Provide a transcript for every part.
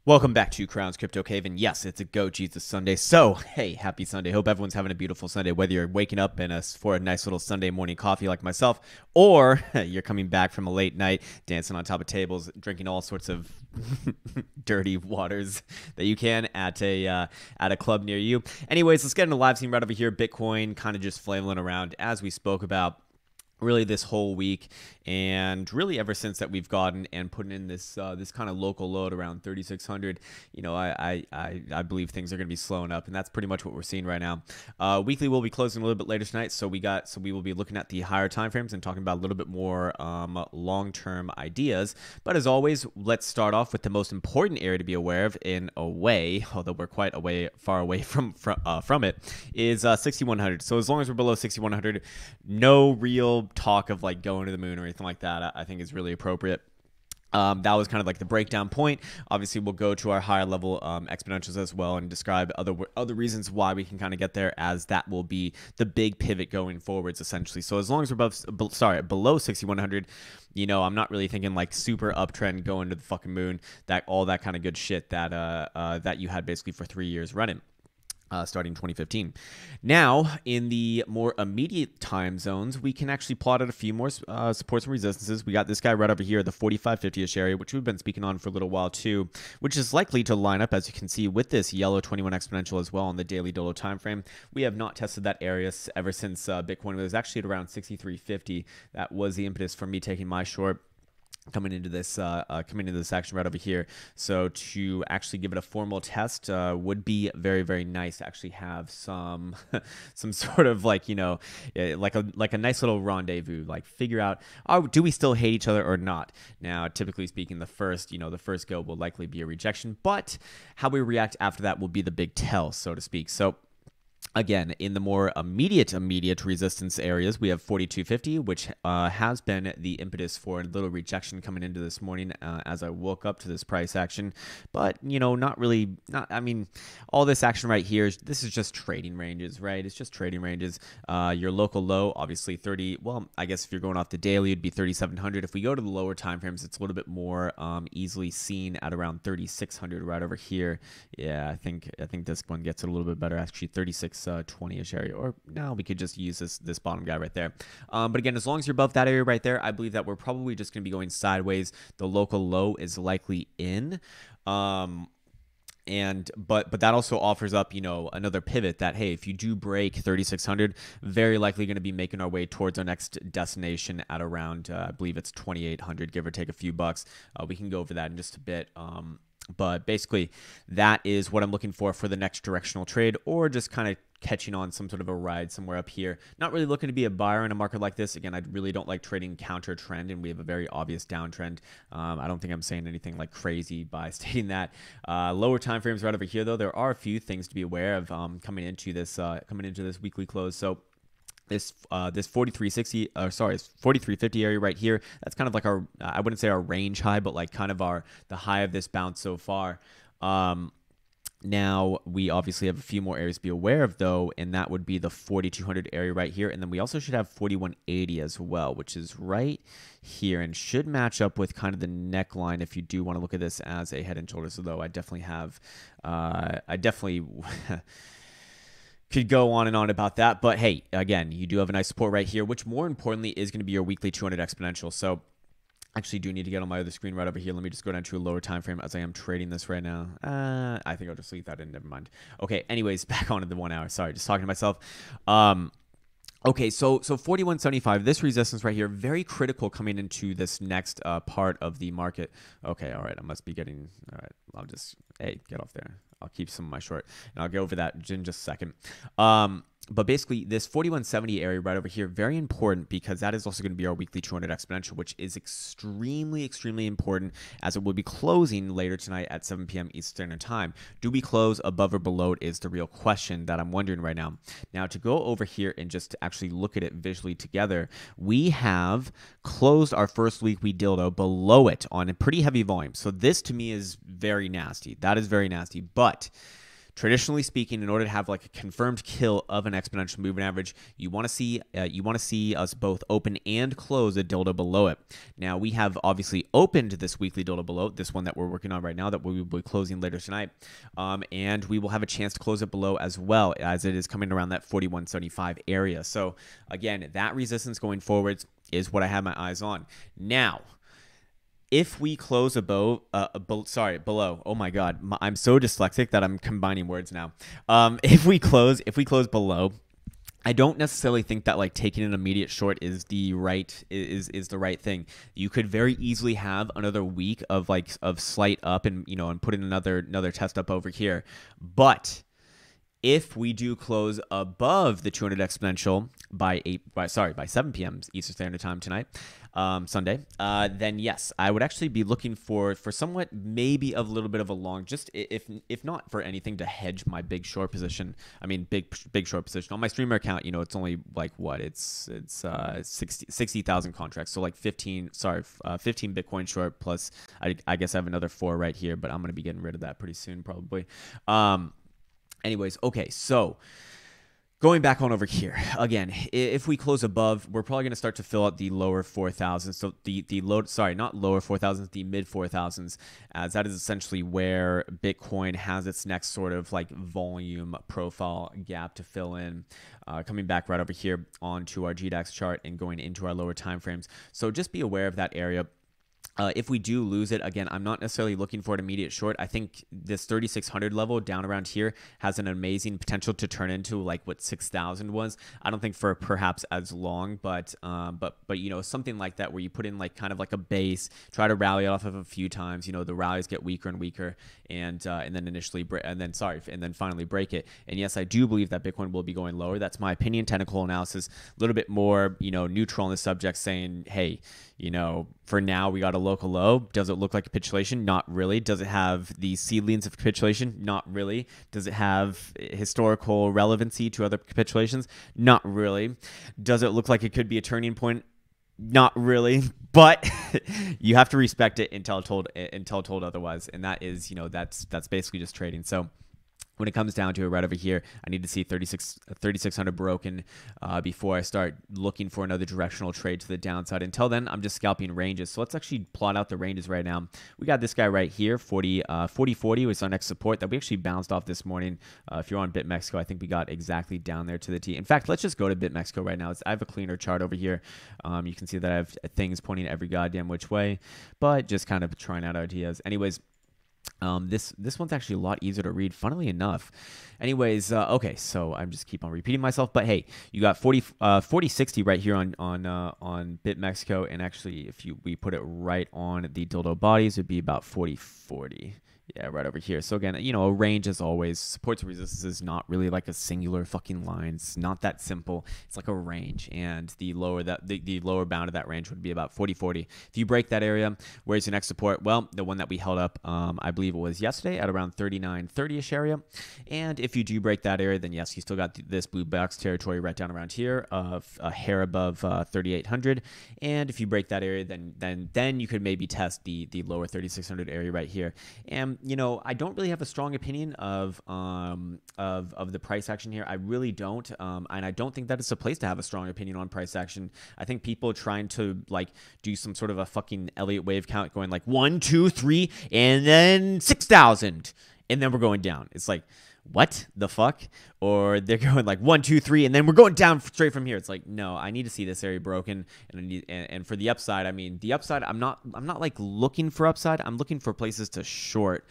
Welcome back to Crown's Crypto Cave, and yes, it's a Go Jesus Sunday. So, hey, happy Sunday. Hope everyone's having a beautiful Sunday, whether you're waking up for a nice little Sunday morning coffee like myself, or you're coming back from a late night, dancing on top of tables, drinking all sorts of dirty waters that you can at a club near you. Anyways, let's get into live scene right over here. Bitcoin kind of just flailing around as we spoke about really this whole week, and really ever since that we've gotten and putting in this this kind of local load around 3,600. You know, I believe things are going to be slowing up, and that's pretty much what we're seeing right now. Weekly will be closing a little bit later tonight, so we will be looking at the higher time frames and talking about a little bit more long-term ideas. But as always, let's start off with the most important area to be aware of in a way, although we're quite far away from it, is 6,100. So as long as we're below 6,100, no real talk of like going to the moon or anything like that, I think is really appropriate. That was kind of like the breakdown point. Obviously, we'll go to our higher level exponentials as well and describe other reasons why we can kind of get there, as that will be the big pivot going forwards, essentially. So as long as we're below 6,100, you know, I'm not really thinking like super uptrend going to the fucking moon, all that kind of good shit that that you had basically for 3 years running. Starting 2015. Now, in the more immediate time zones, we can actually plot out a few more supports and resistances. We got this guy right over here, the 4550-ish area, which we've been speaking on for a little while too, which is likely to line up, as you can see, with this yellow 21 exponential as well on the daily Dolo time frame. We have not tested that area ever since Bitcoin was actually at around 6,350. That was the impetus for me taking my short coming into this action right over here. So to actually give it a formal test would be very, very nice to actually have some some sort of like, you know, like a nice little rendezvous, like figure out, do we still hate each other or not? Now, typically speaking, the first go will likely be a rejection, but how we react after that will be the big tell, so to speak. So again, in the more immediate resistance areas, we have 4250, which has been the impetus for a little rejection coming into this morning as I woke up to this price action. But, you know, I mean, all this action right here, this is just trading ranges, right? It's just trading ranges. Your local low, obviously 30, well, I guess if you're going off the daily, it'd be 3,700. If we go to the lower time frames, it's a little bit more easily seen at around 3,600 right over here. Yeah, I think this one gets it a little bit better, actually 20-ish area, or now we could just use this bottom guy right there. But again, as long as you're above that area right there, I believe that we're probably just going to be going sideways. The local low is likely in. But that also offers up, you know, another pivot that, hey, if you do break 3,600, very likely going to be making our way towards our next destination at around, I believe it's 2,800, give or take a few bucks. We can go over that in just a bit. But basically, that is what I'm looking for the next directional trade, or just kind of catching on some sort of a ride somewhere up here. Not really looking to be a buyer in a market like this. Again, I really don't like trading counter trend, and we have a very obvious downtrend. I don't think I'm saying anything like crazy by stating that. Lower time frames right over here, though, there are a few things to be aware of coming into this weekly close. So this 4360, it's 4350 area right here. That's kind of like our, I wouldn't say our range high, but like kind of the high of this bounce so far. Now, we obviously have a few more areas to be aware of, though, and that would be the 4,200 area right here. And then we also should have 4,180 as well, which is right here and should match up with kind of the neckline if you do want to look at this as a head and shoulders. Although I definitely have, could go on and on about that. But hey, again, you do have a nice support right here, which more importantly is going to be your weekly 200 exponential. So actually do need to get on my other screen right over here. Let me just go down to a lower time frame as I am trading this right now. I think I'll just leave that in. Never mind. Okay, anyways, back onto the 1 hour. Sorry, just talking to myself. Okay, so 4175, this resistance right here, very critical coming into this next part of the market. Okay, all right, I must be getting, all right, I'll just, hey, get off there. I'll keep some of my short, and I'll go over that in just a second. But basically, this 4170 area right over here, very important, because that is also going to be our weekly 200 exponential, which is extremely, extremely important, as it will be closing later tonight at 7 p.m. Eastern Standard Time. Do we close above or below it is the real question that I'm wondering right now. Now, to go over here and just to actually look at it visually together, we have closed our first weekly dildo below it on a pretty heavy volume. So this, to me, is very nasty. That is very nasty. But traditionally speaking, in order to have like a confirmed kill of an exponential moving average, you want to see us both open and close a dildo below it. Now we have obviously opened this weekly dildo below, this one that we're working on right now that we will be closing later tonight, and we will have a chance to close it below as well, as it is coming around that 41.75 area. So again, that resistance going forwards is what I have my eyes on. Now, if we close below, oh my God, I'm so dyslexic that I'm combining words now. If we close below, I don't necessarily think that like taking an immediate short is the right thing. You could very easily have another week of slight up and put in another test up over here. But if we do close above the 200 exponential by 7 p.m. Eastern Standard Time tonight, Sunday, then yes, I would actually be looking for somewhat maybe a little bit of a long, just if not for anything to hedge my big short position. I mean, big short position on my streamer account. It's only like what it's 60,000 contracts, so like 15 Bitcoin short plus I guess I have another 4 right here, but I'm gonna be getting rid of that pretty soon probably. Anyways, okay, so going back on over here, again, if we close above, we're probably going to start to fill out the lower 4,000s. So not lower 4,000s, the mid 4,000s, as that is essentially where Bitcoin has its next sort of like volume profile gap to fill in. Coming back right over here onto our GDAX chart and going into our lower time frames. So just be aware of that area. If we do lose it, again, I'm not necessarily looking for an immediate short. I think this 3,600 level down around here has an amazing potential to turn into like what 6,000 was. I don't think for perhaps as long, but something like that where you put in like kind of like a base, try to rally it off of a few times. The rallies get weaker and weaker, and then finally break it. And yes, I do believe that Bitcoin will be going lower. That's my opinion. Technical analysis, a little bit more neutral on the subject, saying, hey, for now we got a local low. Does it look like capitulation? Not really. Does it have the seedlings of capitulation? Not really. Does it have historical relevancy to other capitulations? Not really. Does it look like it could be a turning point? Not really, but you have to respect it until told otherwise, and that is, that's basically just trading. So when it comes down to it right over here, I need to see 3,600 broken before I start looking for another directional trade to the downside. Until then, I'm just scalping ranges. So let's actually plot out the ranges right now. We got this guy right here, 40.40 was our next support that we actually bounced off this morning. If you're on BitMexico, I think we got exactly down there to the T. In fact, let's just go to BitMexico right now. I have a cleaner chart over here. You can see that I have things pointing every goddamn which way, but just kind of trying out ideas. Anyways, this one's actually a lot easier to read, funnily enough. Anyways, okay, so I'm just keep on repeating myself, but hey, you got 40.60 right here on BitMexico, and actually if we put it right on the dildo bodies, it'd be about 40.40. Yeah, right over here. So again, a range as always. Supports and resistance is not really like a singular fucking line. It's not that simple. It's like a range, and the lower bound of that range would be about 40.40. If you break that area, where's your next support? Well, the one that we held up, I believe it was yesterday at around 39.30ish area. And if you do break that area, then yes, you still got this blue box territory right down around here, of a hair above 3,800. And if you break that area, then you could maybe test the lower 3,600 area right here. And I don't really have a strong opinion of the price action here. I really don't, and I don't think that it's a place to have a strong opinion on price action. I think people trying to like do some sort of a fucking Elliott wave count, going like 1, 2, 3, and then 6,000, and then we're going down. It's like, what the fuck? Or they're going like 1, 2, 3, and then we're going down straight from here. It's like, no, I need to see this area broken, and for the upside, I mean, the upside, I'm not like looking for upside. I'm looking for places to short.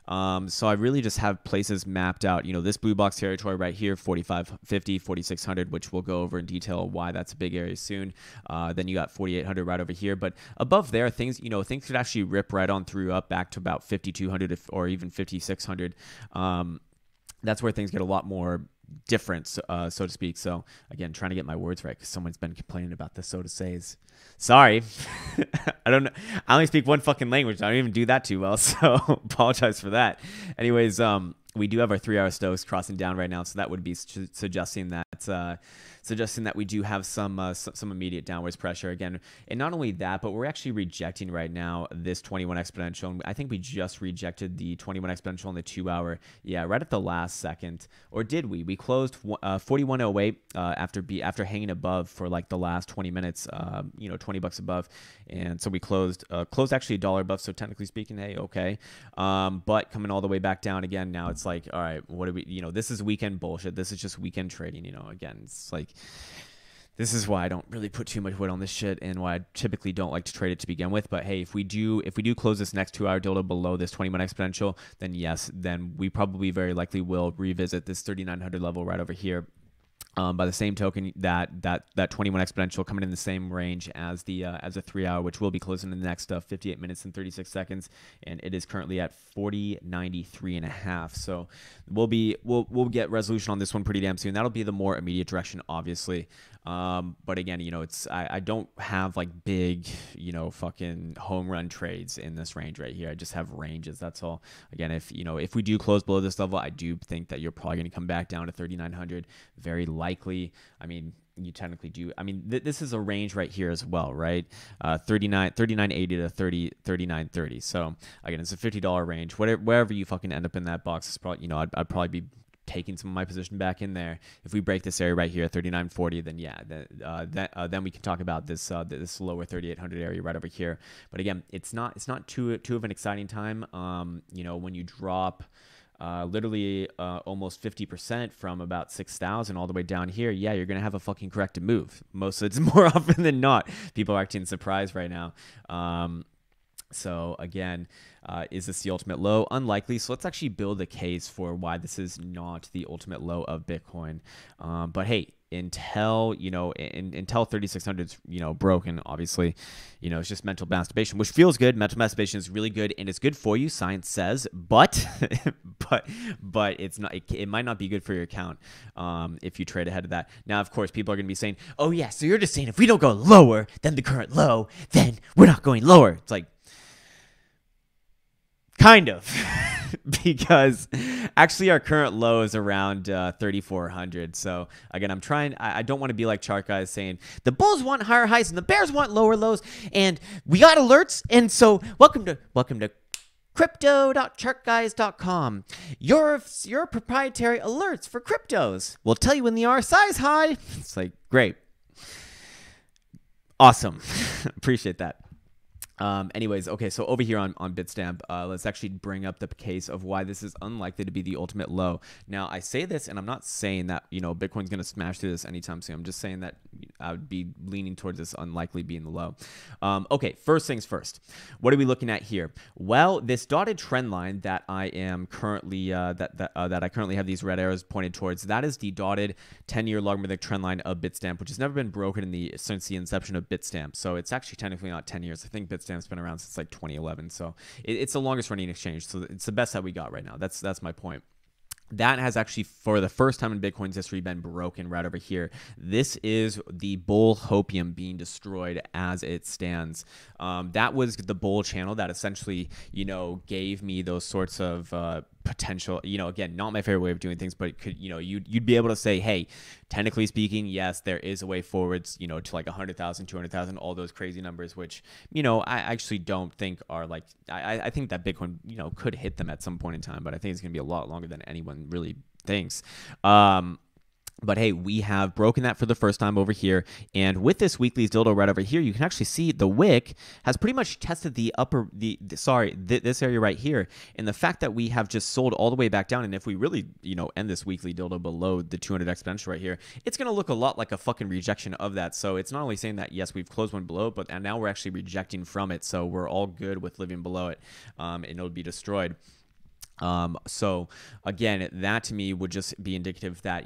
So I really just have places mapped out. This blue box territory right here, 45.50, 4,600, which we'll go over in detail why that's a big area soon. Then you got 4,800 right over here, but above there, things could actually rip right on through up back to about 5,200 or even 5,600. That's where things get a lot more different, so to speak. So again, trying to get my words right because someone's been complaining about the so to says. Sorry. I don't know. I only speak one fucking language. I don't even do that too well, so apologize for that. Anyways, we do have our 3-hour Stokes crossing down right now, so that would be suggesting that we do have some immediate downwards pressure again. And not only that, but we're actually rejecting right now this 21 exponential. And I think we just rejected the 21 exponential on the 2-hour. Yeah, right at the last second. Or did we? We closed 41.08 after hanging above for like the last 20 minutes. $20 above, and so we closed actually $1 above. So technically speaking, hey, okay. But coming all the way back down again. Now it's like, all right, what do we? This is weekend bullshit. This is just weekend trading. Again, it's like, this is why I don't really put too much weight on this shit, and why I typically don't like to trade it to begin with. But hey, if we do close this next 2-hour dildo below this 21 exponential, then yes, then we probably very likely will revisit this 3,900 level right over here. By the same token, that 21 exponential coming in the same range as a 3-hour, which will be closing in the next 58 minutes and 36 seconds, and it is currently at 40.93.5. So we'll get resolution on this one pretty damn soon. That'll be the more immediate direction, obviously. But again, I don't have like big, fucking home run trades in this range right here. I just have ranges. That's all. Again, if we do close below this level, I do think that you're probably going to come back down to 3,900. Very likely. I mean, you technically do. I mean, this is a range right here as well, right? 39.80 to 39.30. So again, it's a $50 range. Wherever you fucking end up in that box, is probably, I'd probably be taking some of my position back in there. If we break this area right here, 39.40, then yeah, then we can talk about this lower 3,800 area right over here. But again, it's not too of an exciting time. When you drop literally almost 50% from about 6,000 all the way down here, yeah, you're gonna have a fucking corrective move. Most of it's more often than not. People are acting surprised right now. So again, is this the ultimate low? Unlikely. So let's actually build a case for why this is not the ultimate low of Bitcoin. But hey, until 3,600 is broken, obviously, it's just mental masturbation, which feels good. Mental masturbation is really good, and it's good for you, science says, but but it's not. It might not be good for your account if you trade ahead of that. Now, of course, people are going to be saying, oh yeah, so you're just saying if we don't go lower than the current low, then we're not going lower. It's like, kind of, because actually our current low is around 3,400. So again, I don't want to be like chart guys saying the bulls want higher highs and the bears want lower lows, and we got alerts. And so welcome to crypto.chartguys.com. Your proprietary alerts for cryptos. We'll tell you when the RSI is high. It's like, great. Awesome. Appreciate that. Anyways, okay, so over here on Bitstamp, let's actually bring up the case of why this is unlikely to be the ultimate low. Now, I say this, and I'm not saying that, Bitcoin's going to smash through this anytime soon. I'm just saying that I would be leaning towards this unlikely being the low. Okay, first things first. What are we looking at here? Well, this dotted trend line that I am currently, that I currently have these red arrows pointed towards, that is the dotted 10-year logarithmic trend line of Bitstamp, which has never been broken since the inception of Bitstamp. So it's actually technically not 10 years. I think Bitstamp's been around since like 2011, so it's the longest running exchange. So it's the best that we got right now. That's my point. That has actually, for the first time in Bitcoin's history, been broken right over here. This is the bull hopium being destroyed as it stands. That was the bull channel that essentially, gave me those sorts of potential, again, not my favorite way of doing things, but it could, you'd be able to say, hey, technically speaking, yes, there is a way forwards, to like 100,000, 200,000, all those crazy numbers, which, I actually don't think are like, I think that Bitcoin, could hit them at some point in time, but I think it's going to be a lot longer than anyone really thinks. But hey, we have broken that for the first time over here. And with this weekly's dildo right over here, you can actually see the wick has pretty much tested this area right here. And the fact that we have just sold all the way back down, and if we really, end this weekly dildo below the 200 exponential right here, it's going to look a lot like a fucking rejection of that. So it's not only saying that, yes, we've closed one below, but now we're actually rejecting from it. So we're all good with living below it, and it'll be destroyed. So again, that to me would just be indicative that,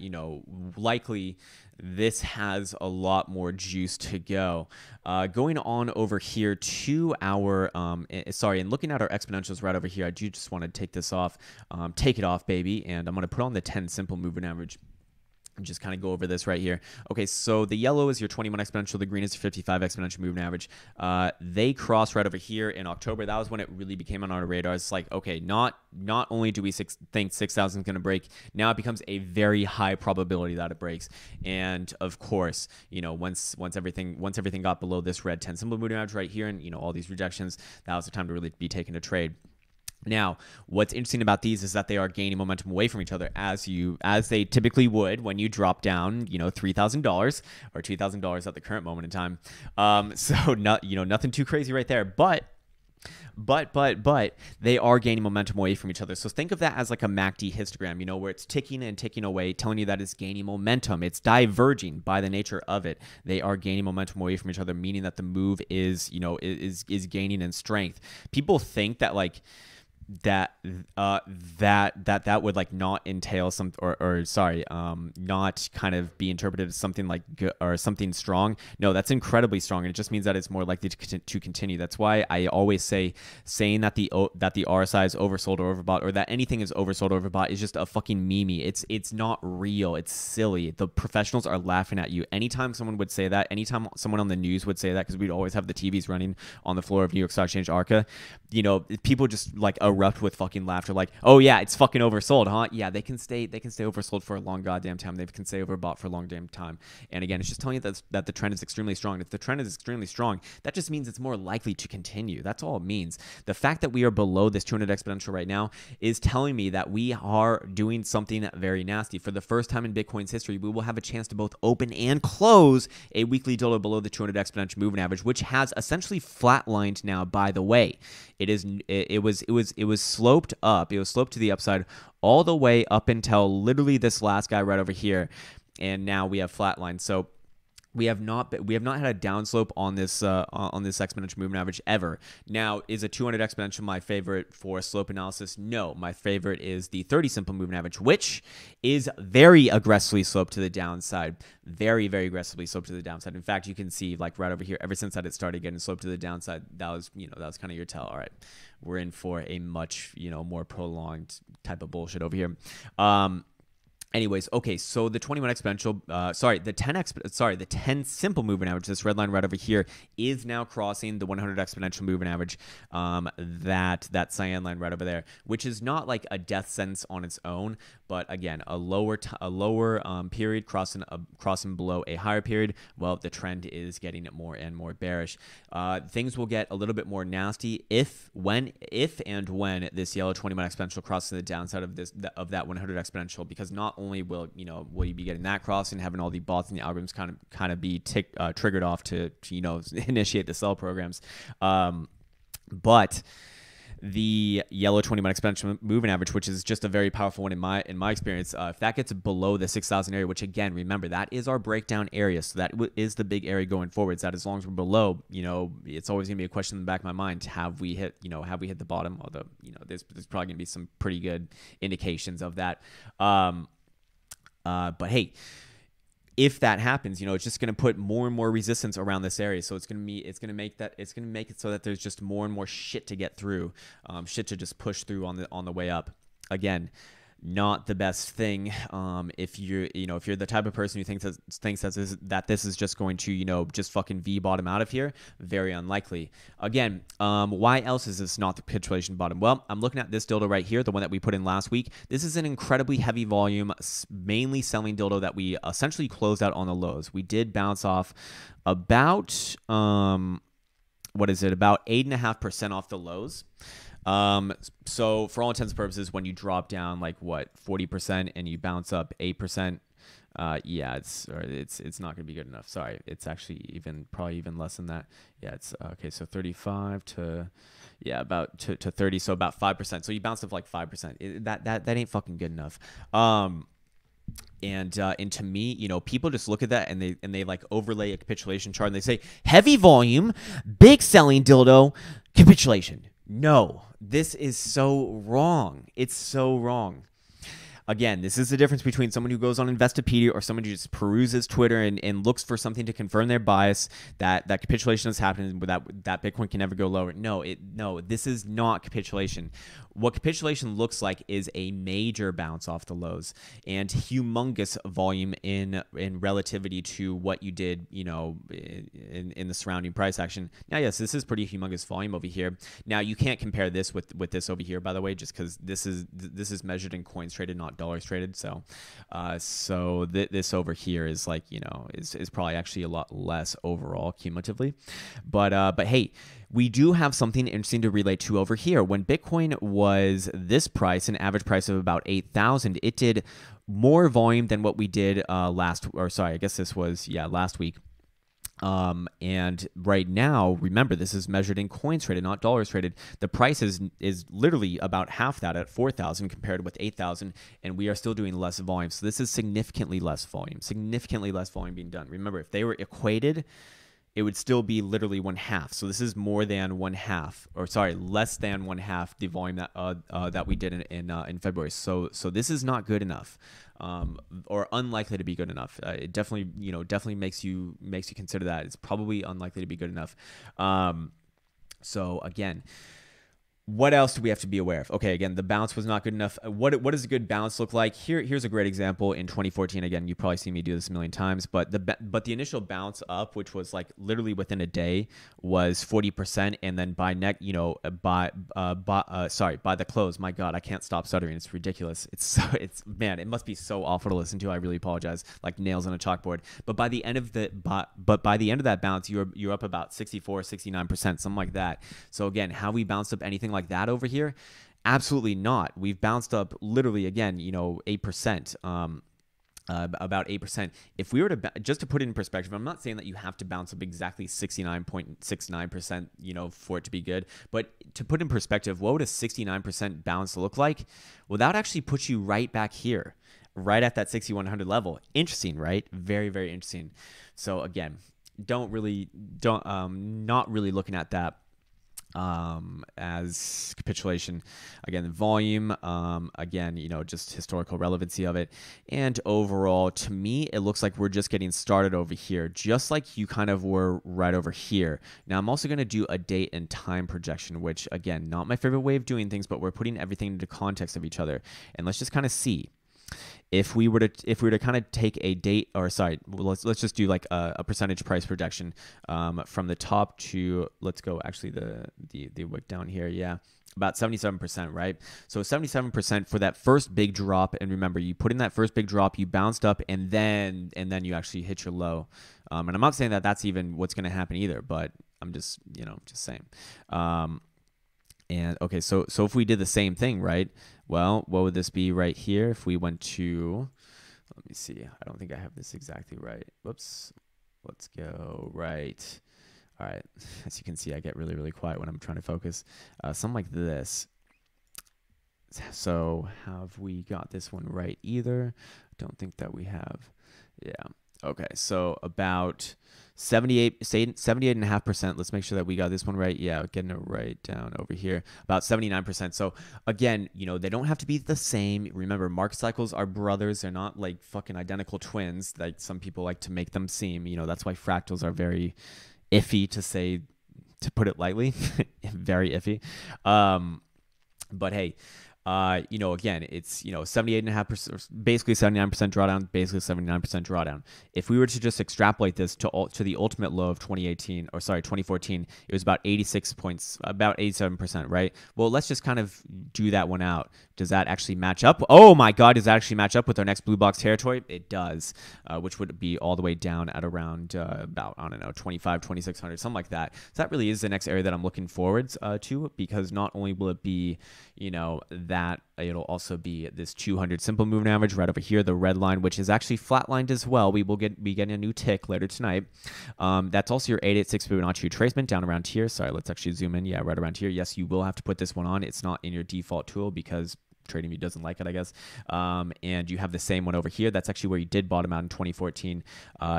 likely this has a lot more juice to go. Going on over here to our, and looking at our exponentials right over here, I do just want to take this off, take it off, baby. And I'm going to put on the 10 simple moving average. just kind of go over this right here. Okay, so the yellow is your 21 exponential, the green is your 55 exponential moving average. They crossed right over here in October. That was when it really became on our radar. It's like, okay, not only do we think 6,000 is going to break, now it becomes a very high probability that it breaks. And of course, once everything got below this red 10 symbol moving average right here, and all these rejections, that was the time to really be taking a trade. Now, what's interesting about these is that they are gaining momentum away from each other as they typically would when you drop down, $3,000 or $2,000 at the current moment in time. So nothing too crazy right there, but they are gaining momentum away from each other. So think of that as like a MACD histogram, where it's ticking and ticking away, telling you that it's gaining momentum. It's diverging by the nature of it. They are gaining momentum away from each other, meaning that the move is gaining in strength. People think that that would not entail some not kind of be interpreted as something like good or something strong. No, that's incredibly strong, and it just means that it's more likely to continue. That's why I always saying that the RSI is oversold or overbought, or that anything is oversold or overbought, is just a fucking meme. It's not real. It's silly. The professionals are laughing at you. Anytime someone would say that, anytime someone on the news would say that, because we'd always have the TVs running on the floor of New York Stock Exchange ARCA, people just erupt with fucking laughter, like, oh yeah, it's fucking oversold, huh? Yeah, they can stay oversold for a long goddamn time. They can stay overbought for a long damn time. And again, it's just telling you that the trend is extremely strong. And if the trend is extremely strong, that just means it's more likely to continue. That's all it means. The fact that we are below this 200 exponential right now is telling me that we are doing something very nasty. For the first time in Bitcoin's history, we will have a chance to both open and close a weekly dildo below the 200 exponential moving average, which has essentially flatlined now, by the way. It was sloped up. It was sloped to the upside all the way up until literally this last guy right over here, and now we have flatline. So we have not had a downslope on this exponential moving average ever. Now, is a 200 exponential my favorite for slope analysis? No, my favorite is the 30 simple moving average, which is very aggressively sloped to the downside. Very, very aggressively sloped to the downside. In fact, you can see right over here, ever since that it started getting sloped to the downside, that was kind of your tell. All right, we're in for a much more prolonged type of bullshit over here. Anyways, okay, so the 21 exponential, the 10 simple moving average, this red line right over here, is now crossing the 100 exponential moving average, that cyan line right over there, which is not like a death sentence on its own, but again, a lower period crossing below a higher period. Well, the trend is getting more and more bearish. Things will get a little bit more nasty if and when this yellow 21 exponential crosses the downside of that 100 exponential, because not only will you be getting that cross and having all the bots and the algorithms kind of be triggered off to initiate the sell programs, but the yellow 21 exponential moving average, which is just a very powerful one in my experience, if that gets below the 6,000 area, which again, remember, that is our breakdown area, so that is the big area going forwards. That as long as we're below, it's always gonna be a question in the back of my mind: have we hit the bottom? Although there's probably gonna be some pretty good indications of that. But hey, if that happens, it's just going to put more and more resistance around this area. So it's going to make it so that there's just more and more shit to get through, shit to just push through on the way up. Again, not the best thing. If you're the type of person who thinks that this is just going to just fucking V bottom out of here, very unlikely. Again, why else is this not the capitulation bottom? Well, I'm looking at this dildo right here, the one that we put in last week. This is an incredibly heavy volume, mainly selling dildo that we essentially closed out on the lows. We did bounce off about about 8.5% off the lows. So for all intents and purposes, when you drop down 40% and you bounce up 8%, yeah, it's not gonna be good enough. Sorry, it's actually probably even less than that. Yeah, it's okay. So 35 to about to 30, so about 5%. So you bounced up 5%. That ain't fucking good enough. And to me, people just look at that and they overlay a capitulation chart and they say heavy volume, big selling dildo, capitulation. No, this is so wrong. It's so wrong. Again, this is the difference between someone who goes on Investopedia or someone who just peruses Twitter and looks for something to confirm their bias that capitulation is happening, that Bitcoin can never go lower. No, this is not capitulation. what capitulation looks like is a major bounce off the lows and humongous volume in relativity to what you did, in the surrounding price action. Now, yes, this is pretty humongous volume over here. Now, you can't compare this with this over here, by the way, just because this is measured in coins traded, not dollars traded. So, this over here is like, is probably actually a lot less overall cumulatively. But hey, we do have something interesting to relate to over here. When Bitcoin was this price, an average price of about 8,000, it did more volume than what we did last week. And right now, remember, this is measured in coins traded, not dollars traded. The price is literally about half that at 4,000 compared with 8,000, and we are still doing less volume. So this is significantly less volume being done. Remember, if they were equated, it would still be literally one half. So this is more than one half, less than one half the volume that we did in February. So this is not good enough, or unlikely to be good enough. It definitely makes you consider that it's probably unlikely to be good enough. So again, what else do we have to be aware of? Okay, again, the bounce was not good enough. What does a good bounce look like? Here's a great example in 2014. Again, you've probably seen me do this a million times, but the initial bounce up, which was like literally within a day, was 40%, and then by the close, my God, I can't stop stuttering. It's ridiculous. Man, it must be so awful to listen to. I really apologize, like nails on a chalkboard. But by the end of that bounce, you're up about 64, 69%, something like that. So again, how we bounced up anything like that over here? Absolutely not. We've bounced up literally, again, 8%, about 8%. If we were to, just to put it in perspective, I'm not saying that you have to bounce up exactly 69.69%, for it to be good, but to put in perspective, what would a 69% bounce look like? Well, that would actually put you right back here, right at that 6,100 level. Interesting, right? Very, very interesting. So again, not really looking at that as capitulation. Again, the volume, just historical relevancy of it. And overall, to me, it looks like we're just getting started over here, just like you kind of were right over here. Now, I'm also going to do a date and time projection, which, again, not my favorite way of doing things, but we're putting everything into context of each other. And let's just kind of see. If we were to kind of take a date, let's just do like a percentage price projection from the top to, let's go actually the wick down here, yeah, about 77%, right? So 77% for that first big drop, and remember, you put in that first big drop, you bounced up, and then you actually hit your low. And I'm not saying that that's even what's going to happen either, but I'm just saying. And okay, so if we did the same thing, right? Well, what would this be right here if we went to, let me see. I don't think I have this exactly right. Whoops. Let's go right. All right. As you can see, I get really, really quiet when I'm trying to focus. Something like this. So have we got this one right either? Don't think that we have. Yeah. Okay, so about 78.5%. Let's make sure that we got this one right. Yeah, getting it right down over here. About 79%. So again, they don't have to be the same. Remember, market cycles are brothers. They're not like fucking identical twins like some people like to make them seem. That's why fractals are very iffy, to put it lightly. Very iffy. But hey, again, it's, 78.5%, basically 79% drawdown, basically 79% drawdown. If we were to just extrapolate this to the ultimate low of 2014, it was about 87%, right? Well, let's just kind of do that one out. Does that actually match up? Oh my God, does that actually match up with our next blue box territory? It does, which would be all the way down at around about, 2,600, something like that. So that really is the next area that I'm looking forward to, because not only will it be, that it'll also be this 200 simple moving average right over here, the red line, which is actually flatlined as well. We will be getting a new tick later tonight. That's also your 886 Fibonacci retracement down around here. Sorry, let's actually zoom in. Yeah, right around here. Yes, you will have to put this one on. It's not in your default tool because TradingView doesn't like it, I guess. And you have the same one over here. That's actually where you did bottom out in 2014.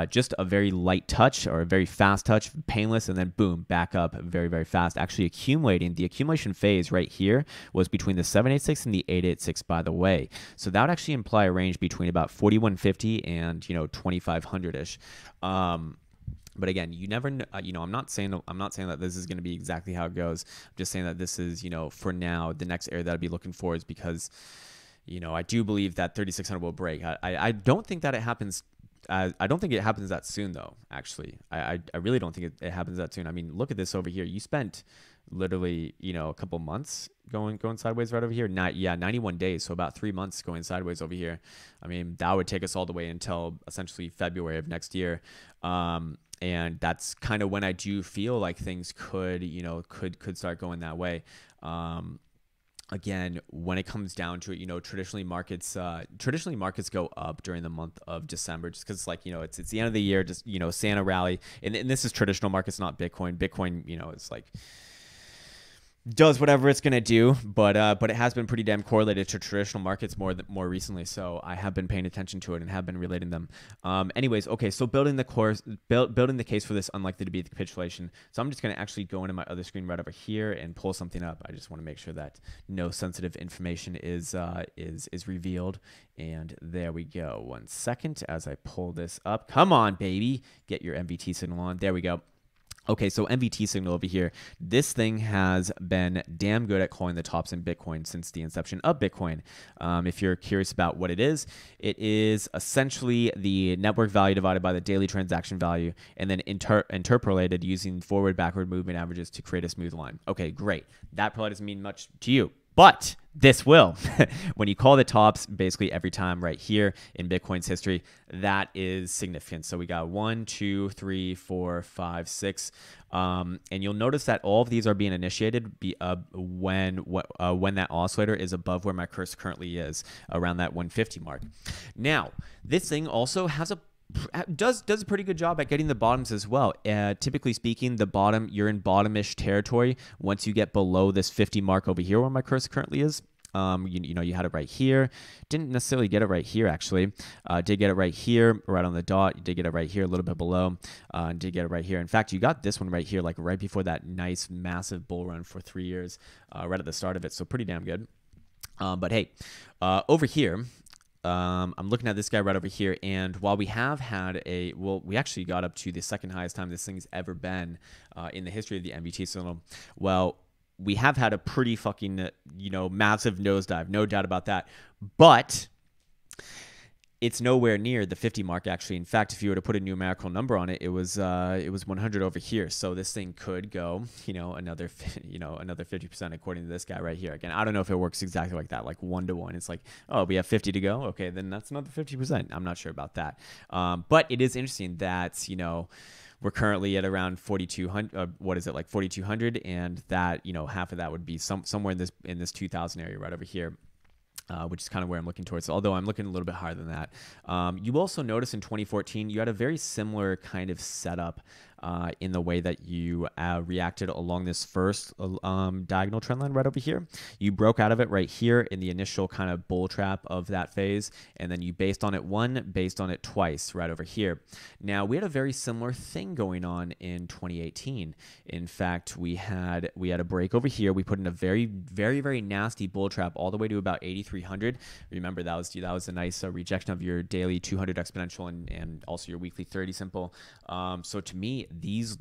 Just a very light touch, or a very fast touch, painless, and then boom, back up very, very fast. Actually accumulating. The accumulation phase right here was between the 786 and the 886, by the way. So that would actually imply a range between about 4,150 and 2,500-ish. But again, you never know, I'm not saying that this is going to be exactly how it goes. I'm just saying that this is, for now, the next area that I'd be looking for is because, I do believe that 3600 will break. I don't think that it happens. I don't think it happens that soon, though. Actually, I really don't think it happens that soon. I mean, look at this over here. You spent literally, a couple months going sideways right over here. 91 days, so about 3 months going sideways over here. I mean, that would take us all the way until essentially February of next year. And that's kind of when I do feel like things could start going that way. Again, when it comes down to it, traditionally markets go up during the month of December, just because it's the end of the year, just Santa rally, and this is traditional markets, not Bitcoin. Bitcoin, it's like does whatever it's going to do, but it has been pretty damn correlated to traditional markets more recently, so I have been paying attention to it and have been relating them. Anyways, okay, so building the case for this unlikely to be the capitulation. So I'm just going to actually go into my other screen right over here and pull something up. I just want to make sure that no sensitive information is revealed, and there we go. 1 second as I pull this up. Come on, baby, get your MVT signal on. There we go. Okay, so MVT signal over here. This thing has been damn good at calling the tops in Bitcoin since the inception of Bitcoin. If you're curious about what it is essentially the network value divided by the daily transaction value and then interpolated using forward-backward movement averages to create a smooth line. Okay, great. That probably doesn't mean much to you, but this will. When you call the tops basically every time right here in Bitcoin's history, that is significant. So we got 1, 2, 3, 4, 5, 6. And you'll notice that all of these are being initiated when that oscillator is above where my cursor currently is, around that 150 mark. Now, this thing also does a pretty good job at getting the bottoms as well. Typically speaking, you're in bottomish territory once you get below this 50 mark over here where my cursor currently is. You had it right here. Didn't necessarily get it right here, actually. Did get it right here, right on the dot. You did get it right here, a little bit below. Did get it right here. In fact, you got this one right here, like right before that nice, massive bull run for 3 years, right at the start of it. So pretty damn good. But hey, over here, I'm looking at this guy right over here, and while we have had we actually got up to the second highest time this thing's ever been in the history of the MVT signal. Well, we have had a pretty fucking, massive nosedive, no doubt about that. But it's nowhere near the 50 mark, actually. In fact, if you were to put a numerical number on it, it was 100 over here. So this thing could go, another 50% according to this guy right here. Again, I don't know if it works exactly like that, like 1-to-1. It's like, oh, we have 50 to go. Okay, then that's another 50%. I'm not sure about that. But it is interesting that, we're currently at around 4,200. What is it, like 4,200? And that, half of that would be somewhere in this 2,000 area right over here. Which is kind of where I'm looking towards, although I'm looking a little bit higher than that. You also notice in 2014, you had a very similar kind of setup in the way that you reacted along this first diagonal trend line right over here. You broke out of it right here in the initial kind of bull trap of that phase, and then you based on it twice right over here. Now, we had a very similar thing going on in 2018. In fact, we had a break over here. We put in a very, very, very nasty bull trap all the way to about 8,300. Remember, that was a nice rejection of your daily 200 exponential and also your weekly 30 simple. So to me, these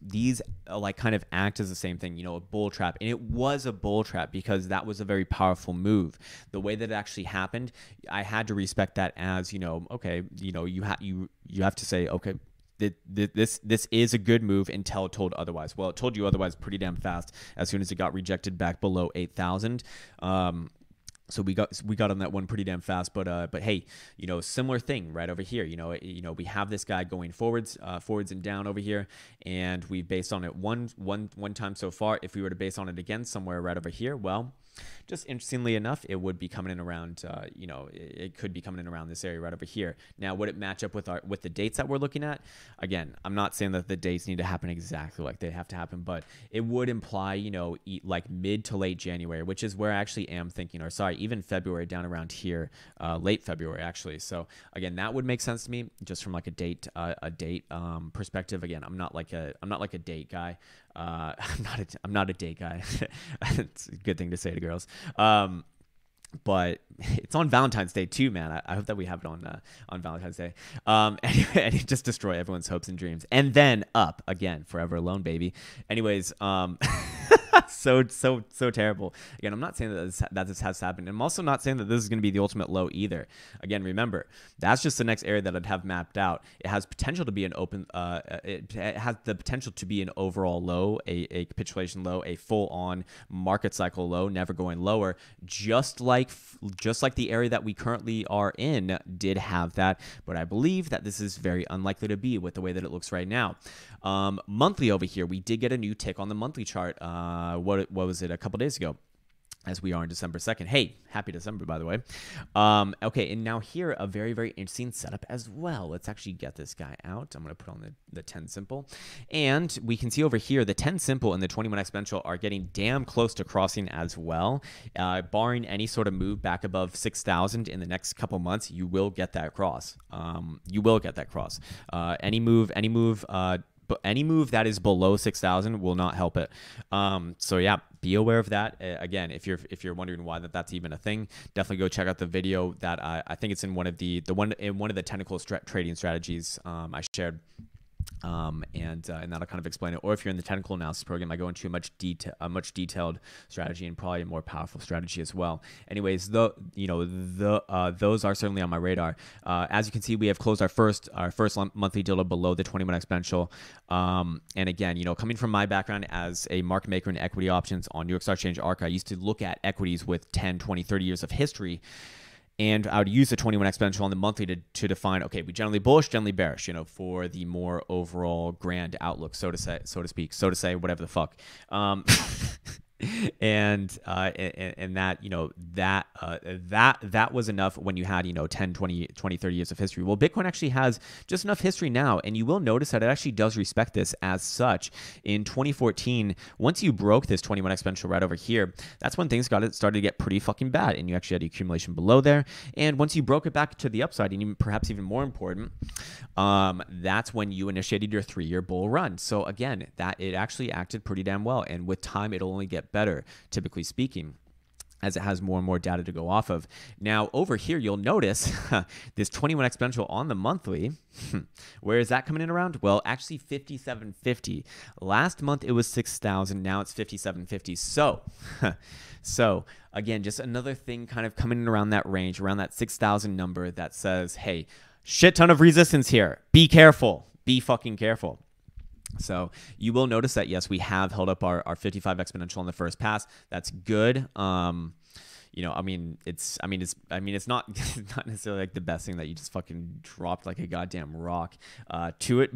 like kind of act as the same thing, a bull trap. And it was a bull trap because that was a very powerful move. The way that it actually happened, I had to respect that as, okay, you have to say, okay, this is a good move until told otherwise. Well, it told you otherwise pretty damn fast as soon as it got rejected back below 8,000. So we got on that one pretty damn fast, but hey, similar thing right over here. We have this guy going forwards and down over here, and we based on it one time so far. If we were to base on it again somewhere right over here, well, just interestingly enough, it would be coming in around, it could be coming in around this area right over here. Now, would it match up with the dates that we're looking at? Again, I'm not saying that the dates need to happen exactly like they have to happen, but it would imply, like mid to late January, which is where I actually am thinking, or sorry, even February down around here, late February actually. So again, that would make sense to me just from like a date perspective. Again, I'm not like a date guy. I'm not a date guy. It's a good thing to say to girls. but it's on Valentine's Day too, man. I hope that we have it on Valentine's Day. Anyway, and just destroy everyone's hopes and dreams, and then up again, forever alone, baby. Anyways, so terrible. Again, I'm not saying that this has happened. I'm also not saying that this is going to be the ultimate low either. Again, remember, that's just the next area that I'd have mapped out. It has potential to be an open. It has the potential to be an overall low, a capitulation low, a full-on market cycle low, never going lower. Just like the area that we currently are in did have that, but I believe that this is very unlikely to be with the way that it looks right now. Monthly over here, we did get a new tick on the monthly chart. What was it, a couple days ago, as we are on December 2nd. Hey, happy December, by the way. Okay, and now here, a very, very interesting setup as well. Let's actually get this guy out. I'm going to put on the 10 simple. And we can see over here, the 10 simple and the 21 exponential are getting damn close to crossing as well. Barring any sort of move back above 6,000 in the next couple months, you will get that cross. You will get that cross. Any move but any move that is below 6,000 will not help it. So yeah, be aware of that. Again, if you're wondering why that's even a thing, definitely go check out the video that I think it's in one of the technical trading strategies I shared. And that'll kind of explain it. Or if you're in the technical analysis program, I go into a much detailed strategy and probably a more powerful strategy as well. Anyways, those are certainly on my radar. As you can see, we have closed our first monthly dealer below the 21 exponential. And again, coming from my background as a market maker in equity options on New York Stock Exchange ARC, I used to look at equities with 10, 20, 30 years of history. And I would use the 21 exponential on the monthly to define, okay, we generally bullish, generally bearish, for the more overall grand outlook, so to say, whatever the fuck. And that was enough when you had 10, 20, 30 years of history. Well, Bitcoin actually has just enough history now, and you will notice that it actually does respect this as such. In 2014, once you broke this 21 exponential right over here, that's when things started to get pretty fucking bad, and you actually had accumulation below there. And once you broke it back to the upside, and perhaps even more important, that's when you initiated your 3-year bull run. So again, that it actually acted pretty damn well, and with time, it'll only get better, typically speaking, as it has more and more data to go off of. Now, over here, you'll notice this 21 exponential on the monthly. Where is that coming in around? Well, actually 5750. Last month, it was 6,000. Now it's 5750. So again, just another thing kind of coming in around that range, around that 6,000 number that says, hey, shit ton of resistance here. Be careful. Be fucking careful. So you will notice that, yes, we have held up our 55 exponential on the first pass. That's good. It's not necessarily like the best thing that you just fucking dropped like a goddamn rock to it,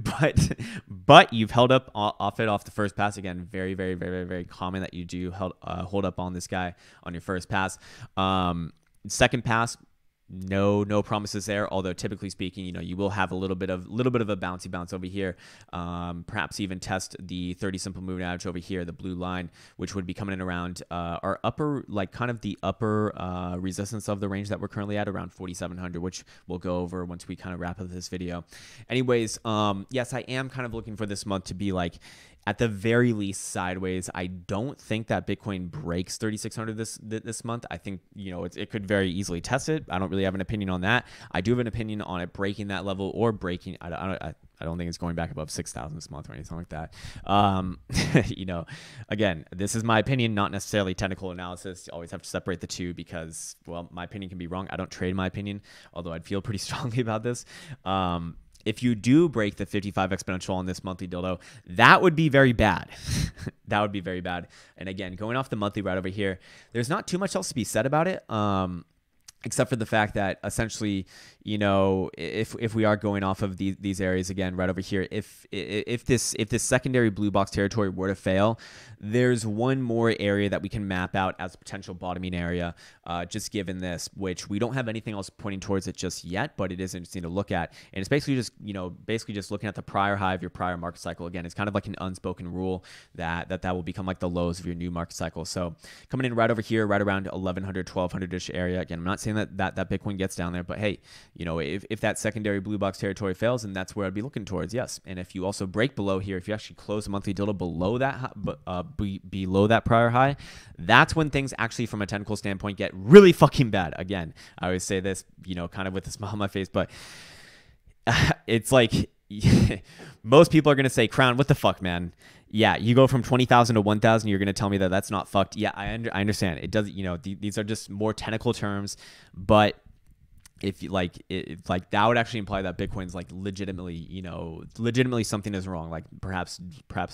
but you've held up off the first pass. Again, very, very, very, very, very common that you do hold up on this guy on your first pass. Second pass, no promises there, although typically speaking, you will have a little bit of a bouncy bounce over here, perhaps even test the 30 simple moving average over here, the blue line, which would be coming in around our upper, like kind of the upper resistance of the range that we're currently at, around 4,700, which we'll go over once we kind of wrap up this video. Anyways, yes, I am kind of looking for this month to be like, at the very least, sideways. I don't think that Bitcoin breaks 3,600 this month. I think it could very easily test it. I don't really have an opinion on that. I do have an opinion on it breaking that level or breaking. I don't think it's going back above 6,000 this month or anything like that. Again, this is my opinion, not necessarily technical analysis. You always have to separate the two because, well, my opinion can be wrong. I don't trade my opinion, although I'd feel pretty strongly about this. If you do break the 55 exponential on this monthly dildo, that would be very bad. That would be very bad. And again, going off the monthly right over here, there's not too much else to be said about it. Except for the fact that essentially, if we are going off of these areas again, right over here, if this secondary blue box territory were to fail, there's one more area that we can map out as a potential bottoming area, just given this, which we don't have anything else pointing towards it just yet, but it is interesting to look at. And it's basically just looking at the prior high of your prior market cycle. Again, it's kind of like an unspoken rule that will become like the lows of your new market cycle. So coming in right over here, right around 1,100, 1,200-ish area. Again, I'm not saying hoping that Bitcoin gets down there. But hey, if that secondary blue box territory fails, then that's where I'd be looking towards. Yes, and if you also break below here, if you actually close the monthly dildo below that below that prior high, that's when things actually from a technical standpoint get really fucking bad. Again, I always say this, kind of with a smile on my face, but it's like most people are going to say, Crown, what the fuck, man? Yeah, you go from 20,000 to 1,000. You're going to tell me that that's not fucked. Yeah, I understand. It does. These are just more technical terms, but if you like that would actually imply that Bitcoin's like legitimately something is wrong, like perhaps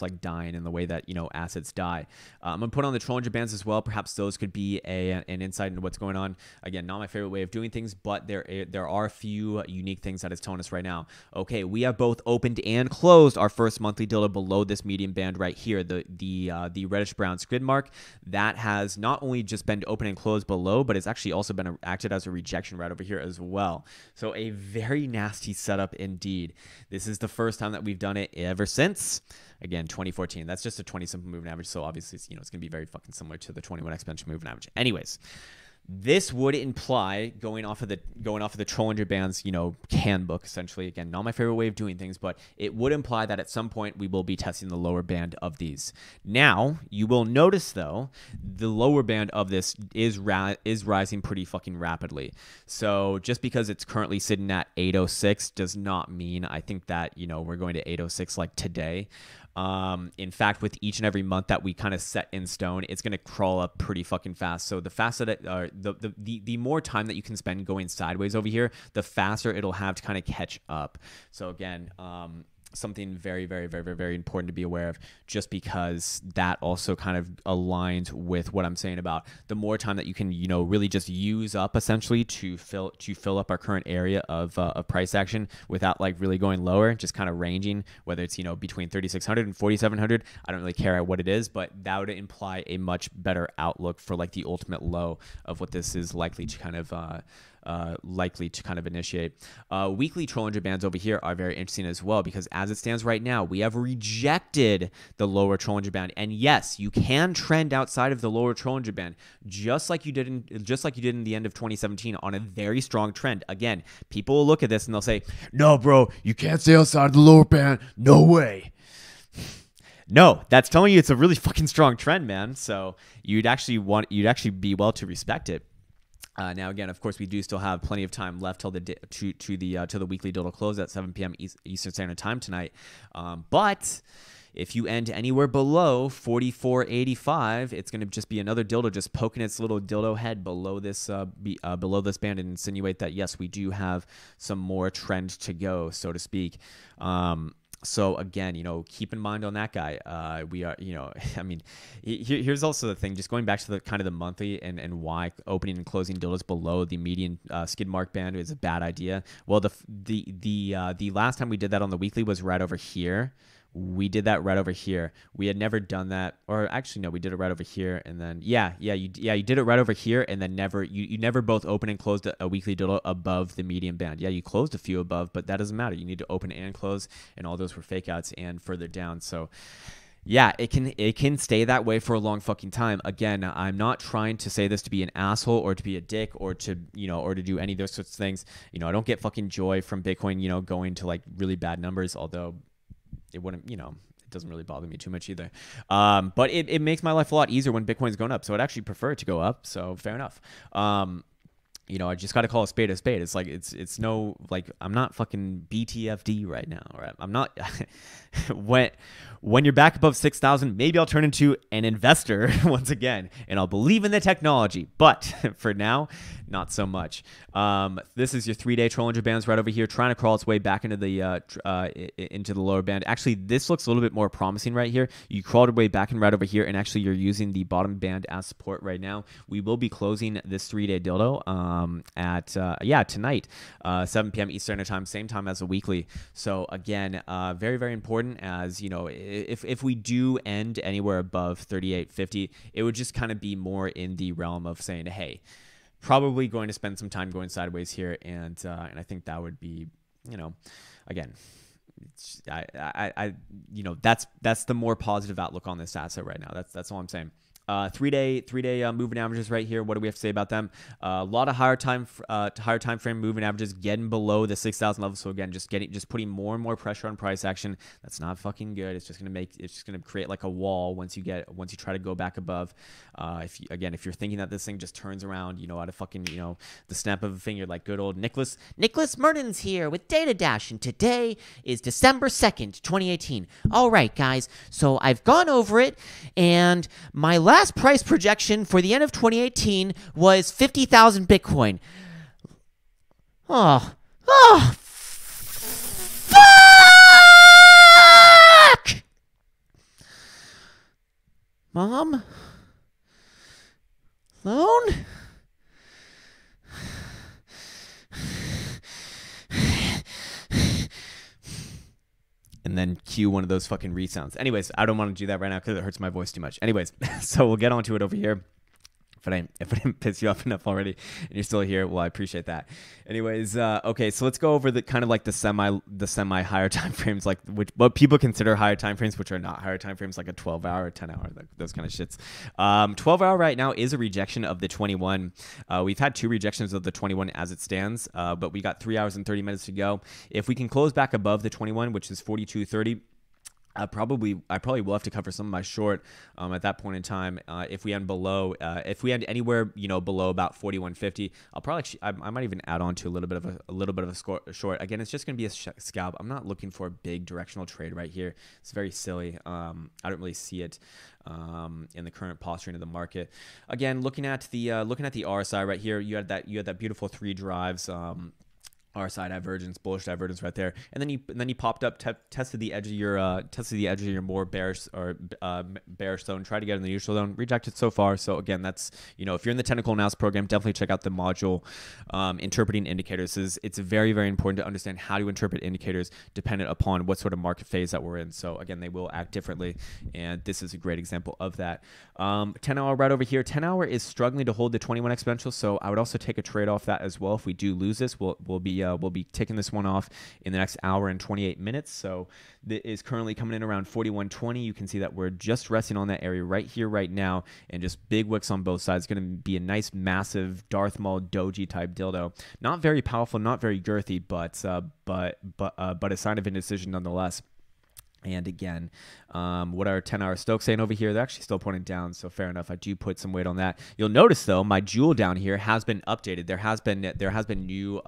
like dying in the way that assets die. I'm gonna put on the Trojan bands as well. Perhaps those could be an insight into what's going on. Again, not my favorite way of doing things, but there are a few unique things that it's telling us right now. Okay, we have both opened and closed our first monthly dildo below this medium band right here, the reddish brown skid mark that has not only just been open and closed below, but it's actually also been acted as a rejection right over here as well. So a very nasty setup indeed. This is the first time that we've done it ever since, again, 2014. That's just a 20 simple moving average. So obviously, it's going to be very fucking similar to the 21 exponential moving average. Anyways, this would imply going off of the Trollinger Band's, handbook, essentially. Again, not my favorite way of doing things, but it would imply that at some point we will be testing the lower band of these. Now, you will notice though, the lower band of this is rising pretty fucking rapidly. So just because it's currently sitting at 806 does not mean I think that, we're going to 806 like today. In fact, with each and every month that we kind of set in stone, it's going to crawl up pretty fucking fast. So the faster that the more time that you can spend going sideways over here, the faster it'll have to kind of catch up. So again, something very, very, very, very, very important to be aware of, just because that also kind of aligns with what I'm saying about the more time that you can, really just use up essentially to fill up our current area of price action without like really going lower, just kind of ranging, whether it's, between 3,600 and 4,700. I don't really care what it is, but that would imply a much better outlook for like the ultimate low of what this is likely to kind of initiate. Weekly Trollinger bands over here are very interesting as well, because as it stands right now, we have rejected the lower Trollinger band, and yes, you can trend outside of the lower Trollinger band, just like you did in the end of 2017 on a very strong trend. Again, people will look at this and they'll say, "No, bro, you can't stay outside of the lower band. No way." No, that's telling you it's a really fucking strong trend, man. So you'd actually be well to respect it. Now, again, of course, we do still have plenty of time left till to the weekly dildo close at 7 p.m. Eastern Standard Time tonight. But if you end anywhere below 44.85, it's going to just be another dildo just poking its little dildo head below this band and insinuate that yes, we do have some more trend to go, so to speak. So again, keep in mind on that guy. We are, I mean, here's also the thing. Just going back to the kind of the monthly and why opening and closing dildos below the median skid mark band is a bad idea. Well, the last time we did that on the weekly was right over here. We did that right over here. We had never done that, or actually no, we did it right over here, and then you did it right over here, and then you never both opened and closed a weekly dildo above the median band. Yeah, you closed a few above, but that doesn't matter. You need to open and close, and all those were fake outs and further down. So yeah, it can stay that way for a long fucking time. Again, I'm not trying to say this to be an asshole or to be a dick or to do any of those sorts of things. I don't get fucking joy from Bitcoin, going to like really bad numbers, although it wouldn't, it doesn't really bother me too much either. But it makes my life a lot easier when Bitcoin's going up. So I'd actually prefer it to go up. So fair enough. I just got to call a spade a spade. It's like, it's no, like, I'm not fucking BTFD right now. Right? I'm not, when you're back above 6,000, maybe I'll turn into an investor once again, and I'll believe in the technology. But for now, not so much. This is your 3-day Trollinger bands right over here, trying to crawl its way back into the lower band. Actually, this looks a little bit more promising right here. You crawled your way back and right over here, and actually you're using the bottom band as support right now. We will be closing this 3-day dildo at tonight, 7 p.m. Eastern Time, same time as the weekly. So again, very, very important, as if we do end anywhere above 38.50, it would just kind of be more in the realm of saying, hey, probably going to spend some time going sideways here, and I think that would be, again, that's the more positive outlook on this asset right now. That's all I'm saying. 3-day moving averages right here. What do we have to say about them? A lot of higher time frame moving averages getting below the 6,000 level. So again, just putting more and more pressure on price action. That's not fucking good. It's just gonna create like a wall once you try to go back above. If you're thinking that this thing just turns around, out of fucking the snap of a finger, like good old Nicholas Mertens here with Data Dash, and today is December 2nd, 2018. All right, guys. So I've gone over it, and my last price projection for the end of 2018 was 50,000 Bitcoin. Oh, fuck! Mom? Loan? And then cue one of those fucking resounds. Anyways, I don't want to do that right now because it hurts my voice too much. Anyways, so we'll get onto it over here. If I didn't piss you off enough already and you're still here, well, I appreciate that. Anyways, okay, so let's go over the kind of like the semi higher time frames, like what people consider higher time frames, which are not higher time frames, like a 12-hour or 10-hour, like those kind of shits. 12-hour right now is a rejection of the 21. We've had 2 rejections of the 21 as it stands, but we got 3 hours and 30 minutes to go. If we can close back above the 21, which is 42.30, I probably will have to cover some of my short at that point in time. If we end anywhere below about 41.50, I might even add on to a little bit of a short. Again, it's just going to be a scalp. I'm not looking for a big directional trade right here. It's very silly. I don't really see it in the current posturing of the market. Again, looking at the RSI right here, you had that beautiful 3 drives. RSI divergence, bullish divergence right there, and then you popped up, tested the edge of your more bearish zone, try to get in the neutral zone, rejected so far. So again, that's if you're in the technical analysis program, definitely check out the module interpreting indicators. It's very, very important to understand how to interpret indicators dependent upon what sort of market phase that we're in. So again, they will act differently, and this is a great example of that. 10-hour right over here. 10-hour is struggling to hold the 21 exponential, so I would also take a trade off that as well. If we do lose this, we'll be taking this one off in the next hour and 28 minutes. So it is currently coming in around 41.20. You can see that we're just resting on that area right here, right now, and just big wicks on both sides. It's going to be a nice, massive Darth Maul doji type dildo. Not very powerful, not very girthy, but a sign of indecision nonetheless. And again, what are 10-hour Stokes saying over here? They're actually still pointing down, so fair enough. I do put some weight on that. You'll notice though, my jewel down here has been updated. There has been new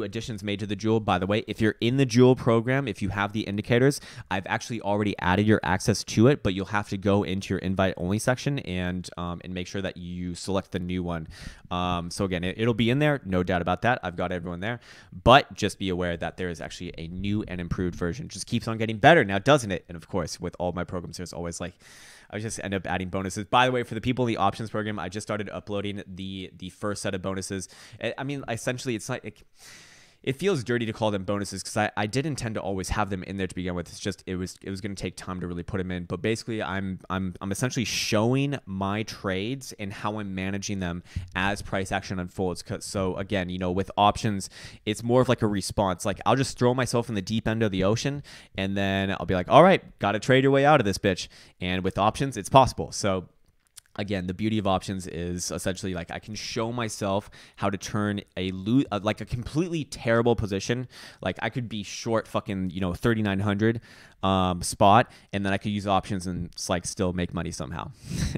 additions made to the jewel. By the way, if you're in the jewel program, if you have the indicators, I've actually already added your access to it, but you'll have to go into your invite only section and make sure that you select the new one. So again, it'll be in there, no doubt about that. I've got everyone there, but just be aware that there is actually a new and improved version. It just keeps on getting better now, doesn't it? And of course, with all my programs, there's always I just end up adding bonuses. By the way, for the people in the options program, I just started uploading the first set of bonuses. I mean, essentially, it's like it feels dirty to call them bonuses because I did intend to always have them in there to begin with. It's just it was going to take time to really put them in. But basically, I'm essentially showing my trades and how I'm managing them as price action unfolds. So again, with options, it's more of like a response. Like I'll just throw myself in the deep end of the ocean, and then I'll be like, all right, got to trade your way out of this bitch. And with options, it's possible. So again, the beauty of options is essentially like I can show myself how to turn a completely terrible position. Like I could be short fucking 3,900 spot, and then I could use options and still make money somehow,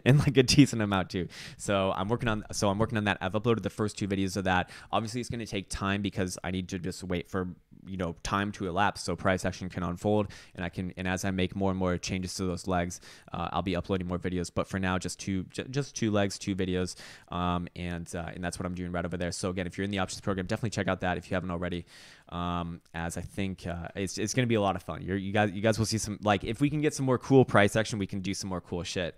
and like a decent amount too. So I'm working on that. I've uploaded the first 2 videos of that. Obviously, it's going to take time because I need to just wait for time to elapse so price action can unfold, and as I make more and more changes to those legs, I'll be uploading more videos. But for now, just two legs, 2 videos, and that's what I'm doing right over there. So again, if you're in the options program, definitely check out that if you haven't already. As I think it's going to be a lot of fun. You guys will see some, if we can get some more cool price action, we can do some more cool shit.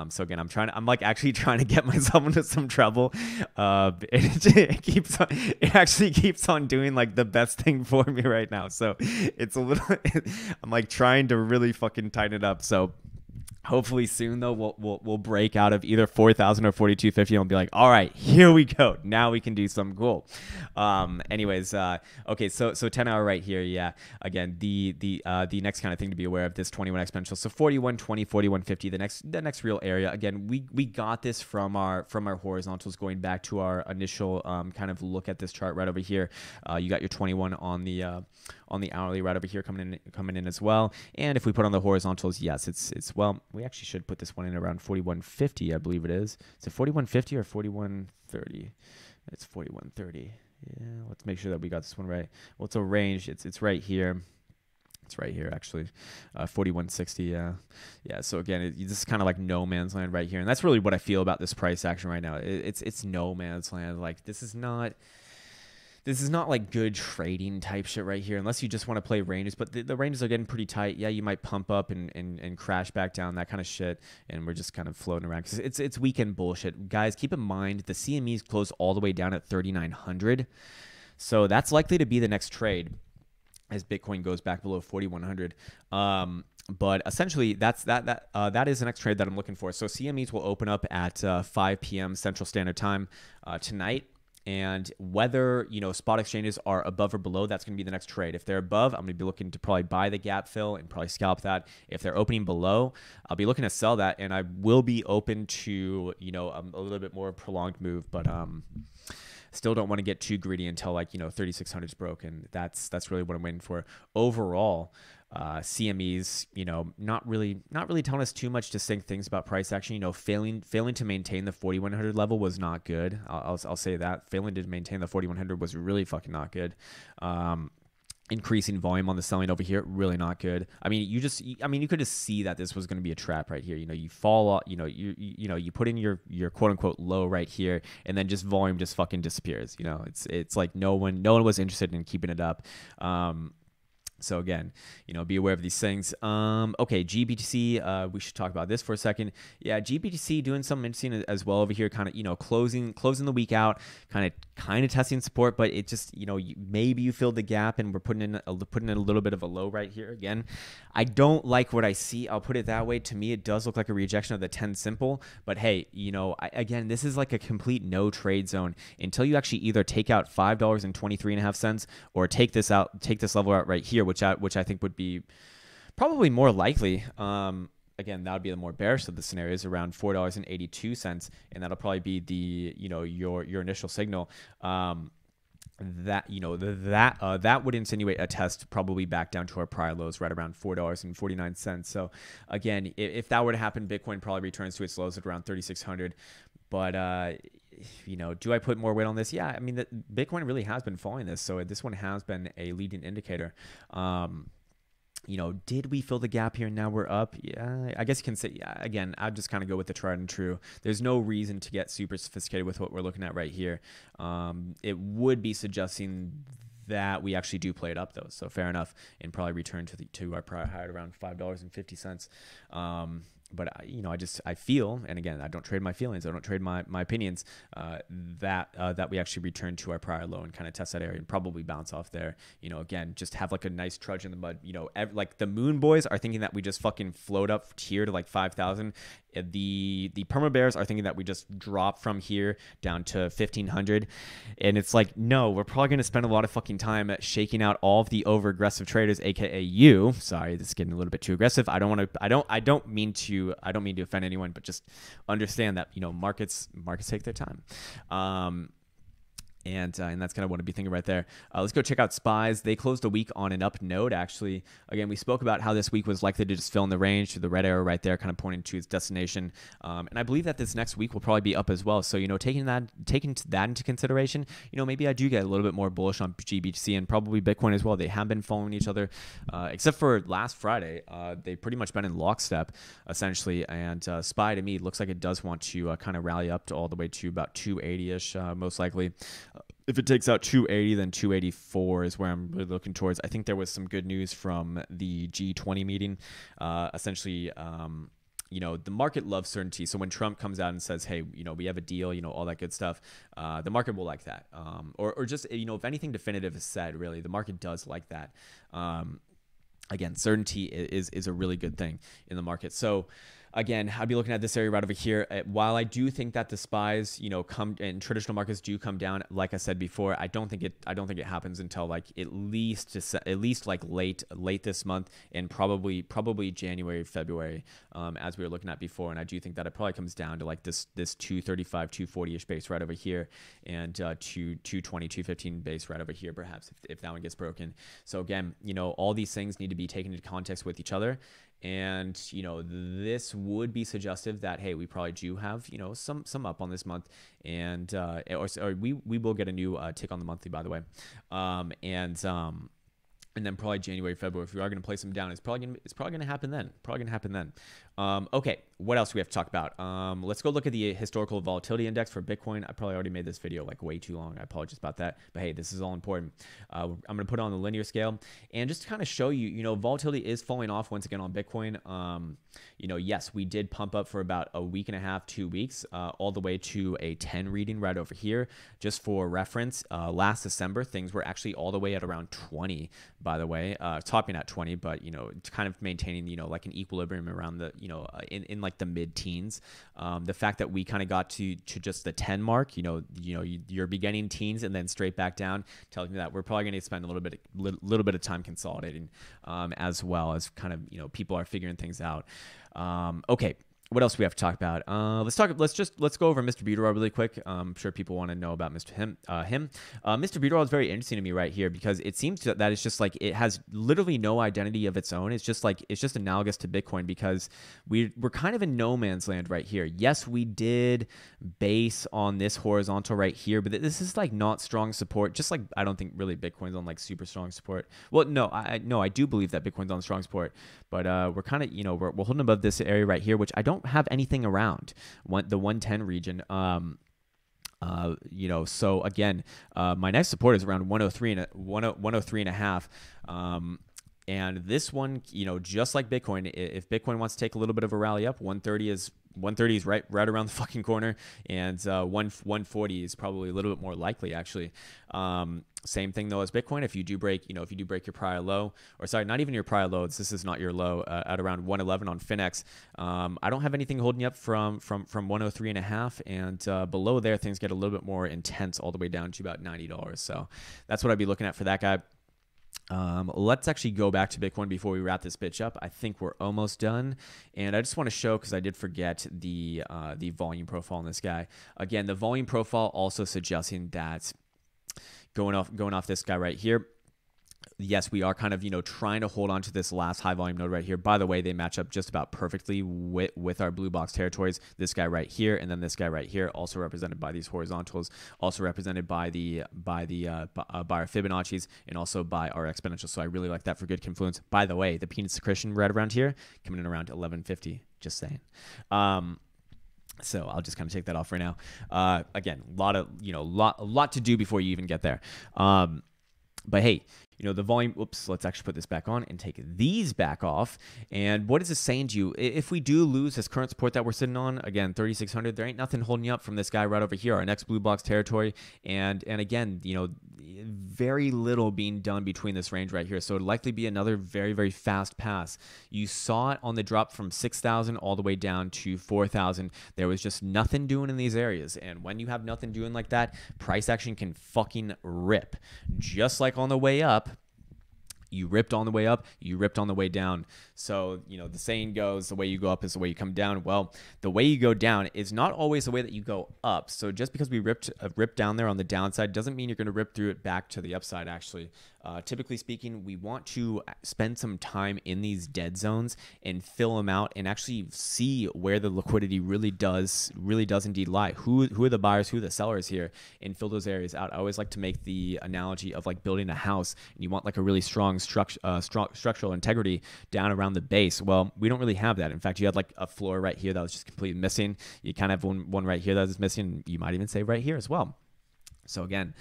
So again, I'm actually trying to get myself into some trouble. It actually keeps on doing the best thing for me right now. So it's a little, I'm trying to really fucking tighten it up. So Hopefully soon though we'll break out of either 4,000 or 4,250 and we'll be like, all right, here we go. Now we can do something cool. Anyways, okay, so 10 hour right here, yeah. Again, the next kind of thing to be aware of, this 21 exponential. So 4120, 4150, the next real area. Again, we got this from our horizontals going back to our initial kind of look at this chart right over here. You got your 21 on the hourly right over here coming in as well. And if we put on the horizontals, yes, it's well, we actually should put this one in around 4150, I believe it is. Is it 4150 or 4130? It's 4130. Yeah, let's make sure that we got this one right. Well, it's a range. It's right here. It's right here, actually. 4160, yeah. Yeah, so again, this is kind of like no man's land right here. And that's really what I feel about this price action right now. It's no man's land. Like, this is not like good trading type shit right here, unless you just want to play ranges. But the ranges are getting pretty tight. Yeah, you might pump up and crash back down, that kind of shit. And we're just kind of floating around because it's weekend bullshit. Guys, keep in mind the CMEs close all the way down at 3,900. So that's likely to be the next trade as Bitcoin goes back below 4,100. But essentially, that is the next trade that I'm looking for. So CMEs will open up at 5 p.m. Central Standard Time tonight. And whether, spot exchanges are above or below, that's going to be the next trade. If they're above, I'm going to be looking to probably buy the gap fill and probably scalp that. If they're opening below, I'll be looking to sell that, and I will be open to, a little bit more prolonged move, but still don't want to get too greedy until 3,600 is broken. That's really what I'm waiting for. Overall, CMEs, not really telling us too much distinct things about price action. Failing to maintain the 4,100 level was not good. I'll say that. Failing to maintain the 4,100 was really fucking not good. Increasing volume on the selling over here, really not good. I mean, you could just see that this was going to be a trap right here. You fall off, you put in your quote unquote low right here, and then just volume just fucking disappears. It's like no one was interested in keeping it up. So again, be aware of these things. Okay, GBTC, we should talk about this for a second. Yeah, GBTC doing something interesting as well over here, kind of, closing the week out, kind of testing support, but it just, maybe you filled the gap and we're putting in a little bit of a low right here. Again, I don't like what I see. I'll put it that way. To me, it does look like a rejection of the 10 simple, but hey, again, this is like a complete no trade zone until you actually either take out $5.23.5 or take this level out right here, which I think would be probably more likely. Again, that would be the more bearish of the scenarios, around $4.82, and that'll probably be the your initial signal. That would insinuate a test probably back down to our prior lows right around $4.49. So again, if that were to happen, Bitcoin probably returns to its lows at around 3,600. But do I put more weight on this? Yeah, I mean, Bitcoin really has been following this, so this one has been a leading indicator. Did we fill the gap here and now we're up? Yeah, I guess you can say, yeah, again, I'd just kind of go with the tried and true. There's no reason to get super sophisticated with what we're looking at right here. It would be suggesting that we actually do play it up though. So fair enough, and probably return to our prior high at around $5.50. But I feel, and again, I don't trade my feelings, I don't trade my opinions, that we actually return to our prior low and kind of test that area and probably bounce off there. Again, just have like a nice trudge in the mud. Like the Moon Boys are thinking that we just fucking float up here to like 5,000. The perma bears are thinking that we just drop from here down to 1,500, and it's like, no, we're probably going to spend a lot of fucking time shaking out all of the over aggressive traders, aka you. Sorry, this is getting a little bit too aggressive. I don't mean to offend anyone, but just understand that markets take their time. And that's kind of what I'd be thinking right there. Let's go check out SPYs. They closed the week on an up node, actually. Again, we spoke about how this week was likely to just fill in the range to the red arrow right there, kind of pointing to its destination. And I believe that this next week will probably be up as well. So, taking that into consideration, maybe I do get a little bit more bullish on GBTC and probably Bitcoin as well. They have been following each other, except for last Friday. They've pretty much been in lockstep, essentially. And SPY, to me, looks like it does want to kind of rally up to all the way to about 280-ish, most likely. If it takes out 280, then 284 is where I'm really looking towards. I think there was some good news from the G20 meeting. Essentially, the market loves certainty. So when Trump comes out and says, hey, we have a deal, all that good stuff, the market will like that. Or just, if anything definitive is said, really, the market does like that. Again, certainty is a really good thing in the market. So Again, I'd be looking at this area right over here. While I do think that the spies, come and traditional markets do come down, like I said before, I don't think it happens until like at least like late this month, and probably January, February, as we were looking at before. And I do think that it probably comes down to like this 235, 240-ish base right over here, and 220, 215 base right over here, perhaps if that one gets broken. So again, all these things need to be taken into context with each other. And this would be suggestive that, hey, we probably do have some up on this month, and or we will get a new tick on the monthly, by the way, and then probably January, February, if we are going to play some down, it's probably going to happen then. Okay, what else do we have to talk about? Let's go look at the historical volatility index for Bitcoin. I probably already made this video like way too long. I apologize about that. But hey, this is all important. I'm going to put it on the linear scale. And just to kind of show you, volatility is falling off once again on Bitcoin. Yes, we did pump up for about a week and a half, 2 weeks, all the way to a 10 reading right over here. Just for reference, last December, things were actually all the way at around 20, by the way, topping at 20, but, kind of maintaining, like an equilibrium around the, in like the mid-teens. The fact that we kind of got to just the 10 mark, you're beginning teens and then straight back down, tells me that we're probably going to spend a little bit of time consolidating, as well as kind of, people are figuring things out. Okay. What else do we have to talk about? Let's go over Mr. Buterow really quick. I'm sure people want to know about him. Mr. Buterow is very interesting to me right here, because it seems that it's just like it has literally no identity of its own. It's just analogous to Bitcoin, because we're kind of in no man's land right here. Yes, we did base on this horizontal right here, but this is like not strong support. Just like I don't think really Bitcoin's on like super strong support. Well, no, I do believe that Bitcoin's on strong support, but we're kind of we're holding above this area right here, which I don't have anything around the 110 region. So again, my next support is around 103 and a half. And this one, just like Bitcoin, if Bitcoin wants to take a little bit of a rally up, 130 is right around the fucking corner, and 140 is probably a little bit more likely, actually. Same thing though as Bitcoin. If you do break your prior low, or sorry, not even your prior low, this is not your low, at around 111 on Finex. I don't have anything holding you up from 103 and a half, and below there things get a little bit more intense, all the way down to about $90. So that's what I'd be looking at for that guy. Let's actually go back to Bitcoin before we wrap this bitch up. I think we're almost done, and I just want to show, because I did forget the volume profile on this guy. Again, the volume profile also suggesting that going off this guy right here. Yes, we are kind of, trying to hold on to this last high volume node right here. By the way, they match up just about perfectly with our blue box territories. This guy right here, and then this guy right here, also represented by these horizontals, also represented by our Fibonacci's, and also by our exponential. So I really like that for good confluence. By the way, the peanut secretion right around here, coming in around 1150. Just saying. So I'll just kind of take that off right now. Again, a lot to do before you even get there. But hey, the volume, let's actually put this back on and take these back off. And what is this saying to you? If we do lose this current support that we're sitting on, again, 3,600, there ain't nothing holding you up from this guy right over here, our next blue box territory. And again, very little being done between this range right here. So it'd likely be another very, very fast pass. You saw it on the drop from 6,000 all the way down to 4,000. There was just nothing doing in these areas. And when you have nothing doing like that, price action can fucking rip. Just like on the way up, you ripped on the way up, you ripped on the way down. So, the saying goes, the way you go up is the way you come down. Well, the way you go down is not always the way that you go up. So just because we ripped down there on the downside doesn't mean you're going to rip through it back to the upside, actually. Typically speaking, we want to spend some time in these dead zones and fill them out and actually see where the liquidity really does indeed lie. Who are the buyers, who are the sellers here, and fill those areas out. I always like to make the analogy of like building a house, and you want like a really strong structural integrity down around the base. Well, we don't really have that. In fact, you had like a floor right here that was just completely missing. You kind of have one right here that is missing. You might even say right here as well. So again,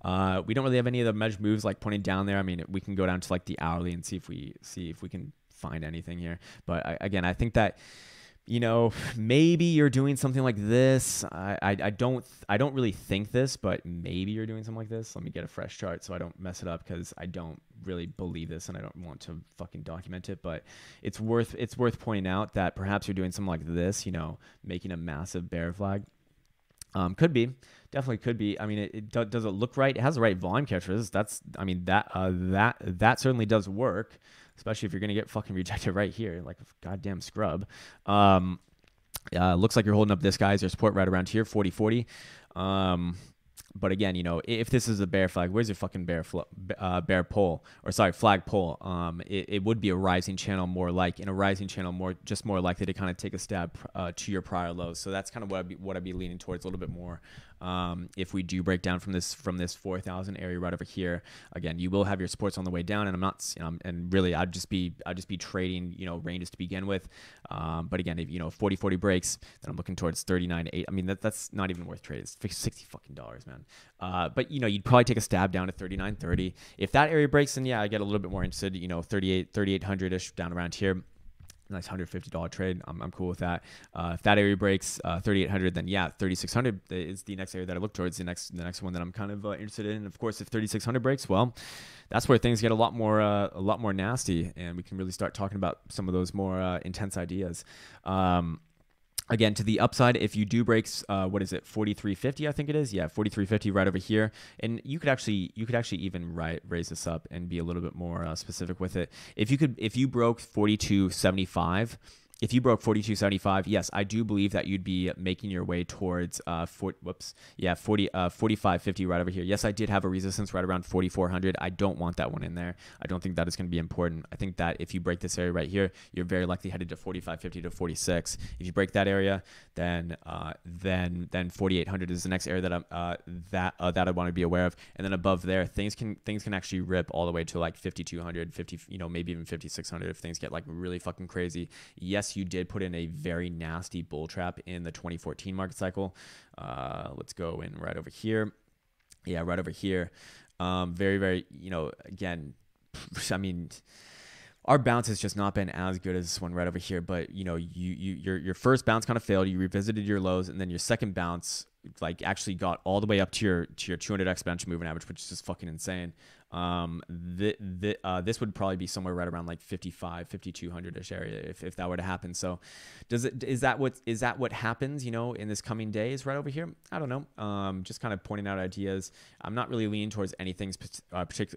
we don't really have any of the measured moves like pointing down there. I mean, we can go down to like the hourly and see if we can find anything here. But again, I think that maybe you're doing something like this. I don't really think this, but maybe you're doing something like this. Let me get a fresh chart so I don't mess it up, because I don't really believe this and I don't want to fucking document it. But it's worth pointing out that perhaps you're doing something like this, making a massive bear flag. Could be, definitely could be. I mean, does it look right? It has the right volume characteristics. That certainly does work, especially if you're gonna get fucking rejected right here, like a goddamn scrub. Looks like you're holding up this guy as your support right around here, 40-40. But again, if this is a bear flag, where's your fucking bear pole, or sorry, flag pole? It would be a rising channel more like. In a rising channel, more likely to kind of take a stab to your prior lows. So that's kind of what I'd be leaning towards a little bit more. If we do break down from this 4,000 area right over here, again, you will have your supports on the way down, and I'm not, and really I'd just be trading, ranges to begin with. But again, if 40-40 breaks, then I'm looking towards 39.8. I mean, that's not even worth trading. It's $60 fucking dollars, man. But you'd probably take a stab down to 39.30. If that area breaks, then yeah, I get a little bit more interested. 3,800-ish down around here. Nice $150 trade. I'm cool with that. If that area breaks 3,800, then yeah, 3,600 is the next area that I look towards. The next one that I'm kind of interested in. And of course, if 3,600 breaks, well, that's where things get a lot more nasty, and we can really start talking about some of those more intense ideas. Again, to the upside, if you do break, what is it, 43.50? I think it is. Yeah, 43.50 right over here, and you could actually even raise this up and be a little bit more specific with it. If you broke 42.75. If you broke 42.75, yes, I do believe that you'd be making your way towards 45.50 right over here. Yes, I did have a resistance right around 4,400. I don't want that one in there. I don't think that is going to be important. I think that if you break this area right here, you're very likely headed to 45.50 to 46. If you break that area, then 4,800 is the next area that I want to be aware of. And then above there, things can actually rip all the way to like 5,200, maybe even 5,600 if things get like really fucking crazy. Yes, you did put in a very nasty bull trap in the 2014 market cycle. Let's go in right over here. Yeah, right over here. Very, very, again, I mean, our bounce has just not been as good as this one right over here. But, your first bounce kind of failed. You revisited your lows, and then your second bounce like actually got all the way up to your 200 exponential moving average, which is just fucking insane. This would probably be somewhere right around like 5,200-ish area if that were to happen. So is that what happens, in this coming days right over here? I don't know. Just kind of pointing out ideas. I'm not really leaning towards anything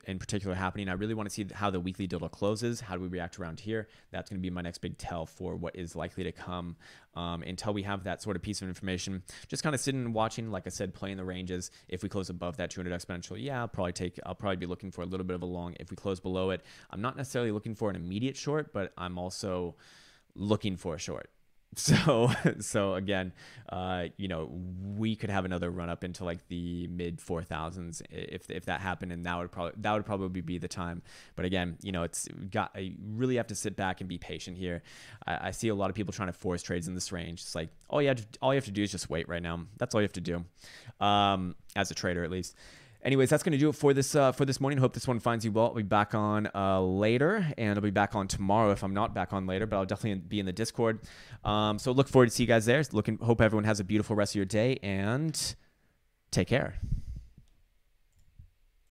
in particular happening. I really want to see how the weekly dildo closes. How do we react around here? That's going to be my next big tell for what is likely to come. Until we have that sort of piece of information, just kind of sitting and watching, like I said, playing the ranges. If we close above that 200 exponential, yeah, I'll probably be looking for a little bit of a long. If we close below it, I'm not necessarily looking for an immediate short, but I'm also looking for a short. So again, we could have another run up into like the mid 4,000s if that happened, and that would probably be the time. But again, I really have to sit back and be patient here. I see a lot of people trying to force trades in this range. It's like all you have to do is just wait right now. That's all you have to do, as a trader at least. Anyways, that's going to do it for this morning. Hope this one finds you well. I'll be back on later, and I'll be back on tomorrow if I'm not back on later, but I'll definitely be in the Discord. So look forward to see you guys there. Hope everyone has a beautiful rest of your day, and take care.